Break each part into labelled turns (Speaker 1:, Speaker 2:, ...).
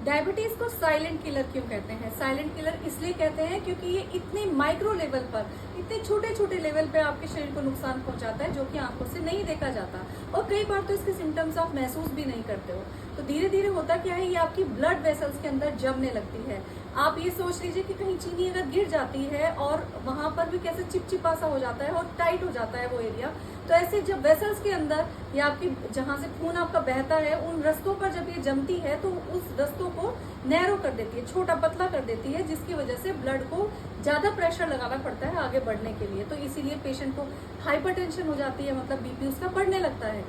Speaker 1: Diabetes को silent killer क्यों कहते हैं? साइलेंट किलर इसलिए कहते हैं क्योंकि ये इतने माइक्रो लेवल पर, इतने छोटे छोटे लेवल पे आपके शरीर को नुकसान पहुंचाता है, जो कि आंखों से नहीं देखा जाता। और कई बार तो इसके सिम्टम्स आप महसूस भी नहीं करते हो। तो धीरे धीरे होता क्या है, ये आपकी ब्लड वेसल्स के अंदर जमने लगती है। आप ये सोच लीजिए कि कहीं चीनी अगर गिर जाती है और वहां पर भी कैसे चिपचिपा सा हो जाता है और टाइट हो जाता है वो एरिया। तो ऐसे जब वेसल्स के अंदर या आपकी जहां से खून आपका बहता है, उन रस्तों पर जब ये जमती है तो उस रस्तों को नैरो कर देती है, छोटा पतला कर देती है, जिसकी वजह से ब्लड को ज्यादा प्रेशर लगाना पड़ता है आगे बढ़ने के लिए। तो इसीलिए पेशेंट को हाइपरटेंशन हो जाती है, मतलब बीपी उसका बढ़ने लगता है।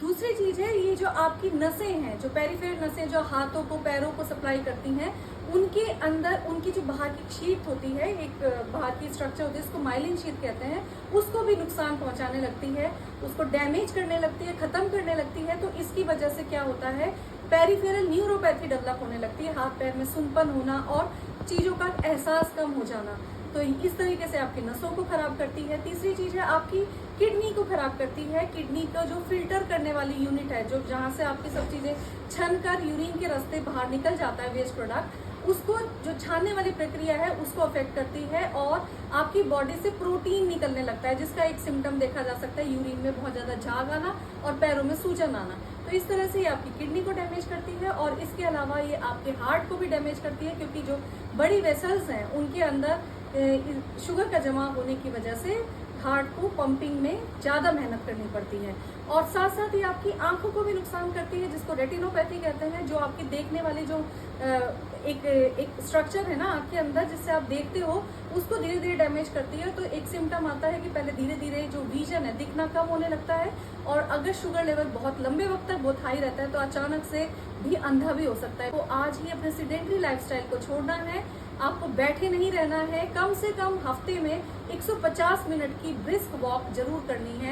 Speaker 1: दूसरी चीज है, ये जो आपकी नसें हैं, जो पेरिफेरल नसें जो हाथों को पैरों को सप्लाई करती हैं, उनके अंदर उनकी जो बाहर की शीट होती है, एक बाहर की स्ट्रक्चर होती है, इसको माइलिन शीट कहते हैं, उसको भी नुकसान पहुंचाने लगती है, उसको डैमेज करने लगती है, खत्म करने लगती है। तो इसकी वजह से क्या होता है, पेरिफेरल न्यूरोपैथी डेवलप होने लगती है, हाथ पैर में सुनपन होना और चीजों का एहसास कम हो जाना। तो इस तरीके से आपकी नसों को खराब करती है। तीसरी चीज है, आपकी किडनी को खराब करती है। किडनी का जो फिल्टर करने वाली यूनिट है, जो जहां से आपकी सब चीजें छन कर यूरिन के रास्ते बाहर निकल जाता है वेस्ट प्रोडक्ट, उसको जो छानने वाली प्रक्रिया है उसको अफेक्ट करती है और आपकी बॉडी से प्रोटीन निकलने लगता है, जिसका एक सिम्टम देखा जा सकता है यूरिन में बहुत ज्यादा झाग आना और पैरों में सूजन आना। तो इस तरह से ये आपकी किडनी को डैमेज करती है और इसके अलावा ये आपके हार्ट को भी डैमेज करती है, क्योंकि जो बड़ी वेसल्स हैं उनके अंदर शुगर का जमा होने की वजह से हार्ट को पंपिंग में ज्यादा मेहनत करनी पड़ती है। और साथ साथ ये आपकी आंखों को भी नुकसान करती है, जिसको रेटिनोपैथी कहते हैं, जो आपकी देखने वाली जो एक स्ट्रक्चर है ना आंख के अंदर, जिससे आप देखते हो, उसको धीरे धीरे डैमेज करती है। तो एक सिम्टम आता है कि पहले धीरे धीरे जो विजन है, दिखना कम होने लगता है, और अगर शुगर लेवल बहुत लंबे वक्त तक बहुत हाई रहता है तो अचानक से भी अंधा भी हो सकता है। तो आज ही अपने सेडेंटरी लाइफस्टाइल को छोड़ना है, आपको बैठे नहीं रहना है, कम से कम हफ्ते में 150 मिनट की ब्रिस्क वॉक जरूर करनी है।